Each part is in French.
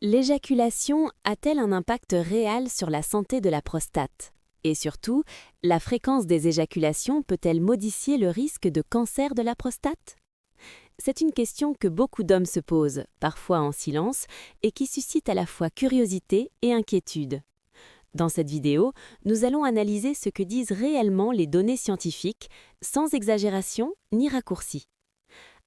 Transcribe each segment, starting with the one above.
L'éjaculation a-t-elle un impact réel sur la santé de la prostate? Et surtout, la fréquence des éjaculations peut-elle modifier le risque de cancer de la prostate? C'est une question que beaucoup d'hommes se posent, parfois en silence, et qui suscite à la fois curiosité et inquiétude. Dans cette vidéo, nous allons analyser ce que disent réellement les données scientifiques, sans exagération ni raccourci.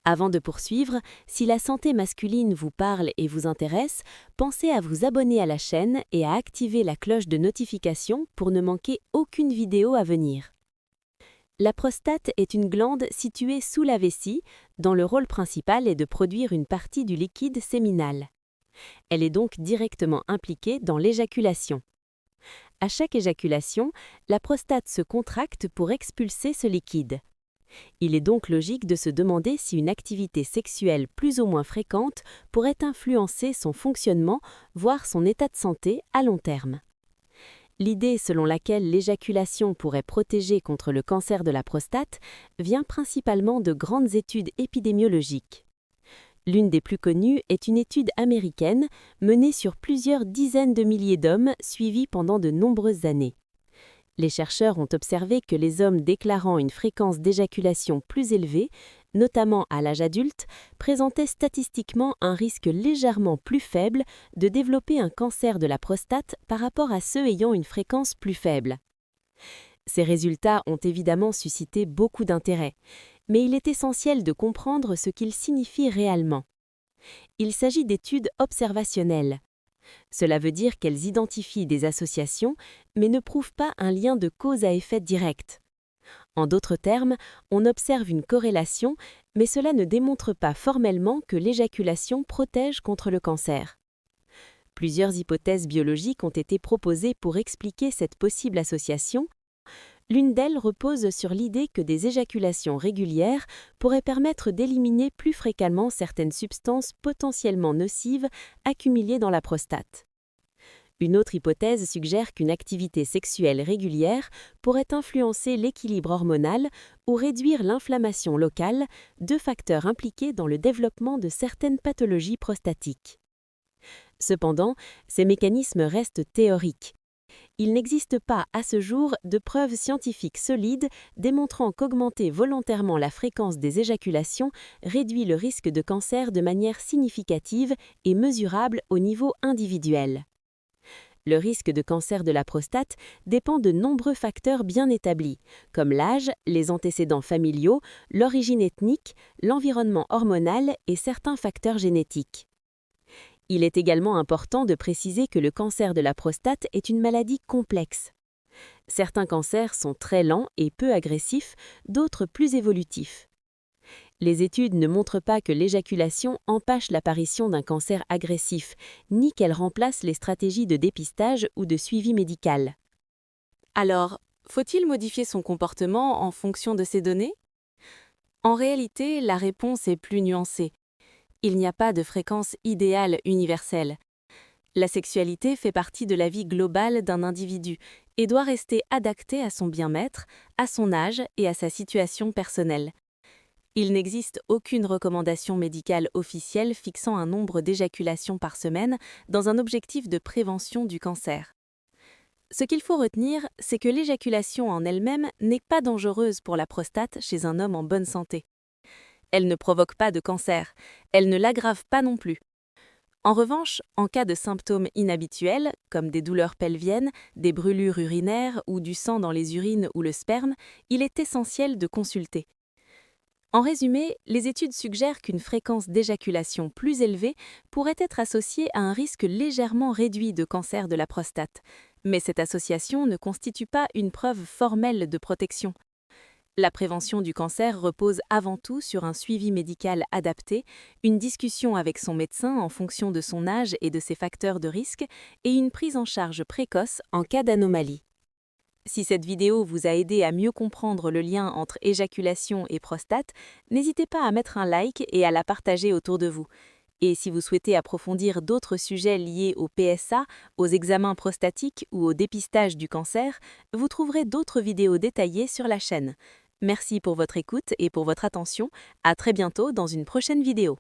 Avant de poursuivre, si la santé masculine vous parle et vous intéresse, pensez à vous abonner à la chaîne et à activer la cloche de notification pour ne manquer aucune vidéo à venir. La prostate est une glande située sous la vessie, dont le rôle principal est de produire une partie du liquide séminal. Elle est donc directement impliquée dans l'éjaculation. À chaque éjaculation, la prostate se contracte pour expulser ce liquide. Il est donc logique de se demander si une activité sexuelle plus ou moins fréquente pourrait influencer son fonctionnement, voire son état de santé à long terme. L'idée selon laquelle l'éjaculation pourrait protéger contre le cancer de la prostate vient principalement de grandes études épidémiologiques. L'une des plus connues est une étude américaine menée sur plusieurs dizaines de milliers d'hommes suivis pendant de nombreuses années. Les chercheurs ont observé que les hommes déclarant une fréquence d'éjaculation plus élevée, notamment à l'âge adulte, présentaient statistiquement un risque légèrement plus faible de développer un cancer de la prostate par rapport à ceux ayant une fréquence plus faible. Ces résultats ont évidemment suscité beaucoup d'intérêt, mais il est essentiel de comprendre ce qu'ils signifient réellement. Il s'agit d'études observationnelles. Cela veut dire qu'elles identifient des associations, mais ne prouvent pas un lien de cause à effet direct. En d'autres termes, on observe une corrélation, mais cela ne démontre pas formellement que l'éjaculation protège contre le cancer. Plusieurs hypothèses biologiques ont été proposées pour expliquer cette possible association. L'une d'elles repose sur l'idée que des éjaculations régulières pourraient permettre d'éliminer plus fréquemment certaines substances potentiellement nocives accumulées dans la prostate. Une autre hypothèse suggère qu'une activité sexuelle régulière pourrait influencer l'équilibre hormonal ou réduire l'inflammation locale, deux facteurs impliqués dans le développement de certaines pathologies prostatiques. Cependant, ces mécanismes restent théoriques. Il n'existe pas à ce jour de preuves scientifiques solides démontrant qu'augmenter volontairement la fréquence des éjaculations réduit le risque de cancer de manière significative et mesurable au niveau individuel. Le risque de cancer de la prostate dépend de nombreux facteurs bien établis, comme l'âge, les antécédents familiaux, l'origine ethnique, l'environnement hormonal et certains facteurs génétiques. Il est également important de préciser que le cancer de la prostate est une maladie complexe. Certains cancers sont très lents et peu agressifs, d'autres plus évolutifs. Les études ne montrent pas que l'éjaculation empêche l'apparition d'un cancer agressif, ni qu'elle remplace les stratégies de dépistage ou de suivi médical. Alors, faut-il modifier son comportement en fonction de ces données? En réalité, la réponse est plus nuancée. Il n'y a pas de fréquence idéale universelle. La sexualité fait partie de la vie globale d'un individu et doit rester adaptée à son bien-être, à son âge et à sa situation personnelle. Il n'existe aucune recommandation médicale officielle fixant un nombre d'éjaculations par semaine dans un objectif de prévention du cancer. Ce qu'il faut retenir, c'est que l'éjaculation en elle-même n'est pas dangereuse pour la prostate chez un homme en bonne santé. Elle ne provoque pas de cancer, elle ne l'aggrave pas non plus. En revanche, en cas de symptômes inhabituels, comme des douleurs pelviennes, des brûlures urinaires ou du sang dans les urines ou le sperme, il est essentiel de consulter. En résumé, les études suggèrent qu'une fréquence d'éjaculation plus élevée pourrait être associée à un risque légèrement réduit de cancer de la prostate, mais cette association ne constitue pas une preuve formelle de protection. La prévention du cancer repose avant tout sur un suivi médical adapté, une discussion avec son médecin en fonction de son âge et de ses facteurs de risque, et une prise en charge précoce en cas d'anomalie. Si cette vidéo vous a aidé à mieux comprendre le lien entre éjaculation et prostate, n'hésitez pas à mettre un like et à la partager autour de vous. Et si vous souhaitez approfondir d'autres sujets liés au PSA, aux examens prostatiques ou au dépistage du cancer, vous trouverez d'autres vidéos détaillées sur la chaîne. Merci pour votre écoute et pour votre attention. À très bientôt dans une prochaine vidéo.